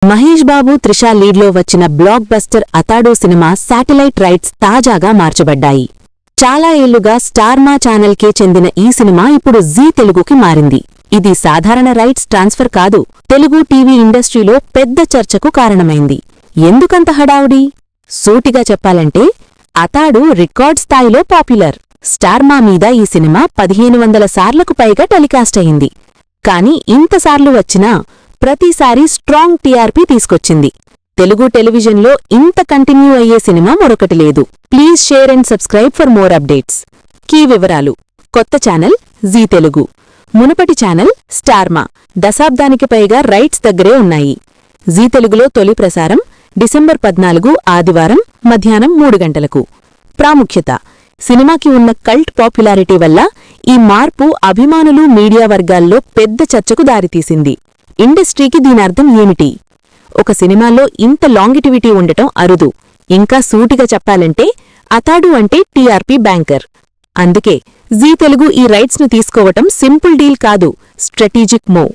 మహేష్ బాబు త్రిషా లీడ్లో వచ్చిన blockbuster Athadu cinema satellite rights తాజాగా మార్చబడ్డాయి. చాలా ఏళ్లుగా స్టార్ మా ఛానల్కే చెందిన ఈ సినిమా ఇప్పుడు జీ తెలుగుకి మారింది. ఇది సాధారణ రైట్స్ ట్రాన్స్ఫర్ కాదు, తెలుగు టీవీ ఇండస్ట్రీలో పెద్ద చర్చకు కారణమైంది. ఎందుకంత హడావుడి? సూటిగా చెప్పాలంటే అతాడు రికార్డ్ స్థాయిలో పాపులర్. స్టార్ మా మీద ఈ సినిమా 1500 సార్లకు పైగా టెలికాస్ట్ అయింది. కాని ఇంతసార్లు వచ్చినా ప్రతిసారీ స్ట్రాంగ్ టీఆర్పీ తీసుకొచ్చింది. తెలుగు టెలివిజన్లో ఇంత కంటిన్యూ అయ్యే సినిమా మరొకటి లేదు. Please share and subscribe for more updates. Key వివరాలు: కొత్త ఛానల్ జీ తెలుగు, మునుపటి ఛానల్ స్టార్ మా. దశాబ్దానికి పైగా రైట్స్ దగ్గరే ఉన్నాయి. జీ తెలుగులో తొలి ప్రసారం డిసెంబర్ 14 ఆదివారం మధ్యాహ్నం 3 గంటలకు. ప్రాముఖ్యత: సినిమాకి ఉన్న కల్ట్ పాపులారిటీ వల్ల ఈ మార్పు అభిమానులు, మీడియా వర్గాల్లో పెద్ద చర్చకు దారితీసింది. ఇండస్ట్రీకి దీనర్థం ఏమిటి? ఒక సినిమాలో ఇంత లాంగిటివిటీ ఉండటం అరుదు. ఇంకా సూటిగా చెప్పాలంటే అతాడు అంటే టీఆర్పీ బ్యాంకర్. అందుకే జీ తెలుగు ఈ రైట్స్ను తీసుకోవటం సింపుల్ డీల్ కాదు, స్ట్రాటజిక్ మూవ్.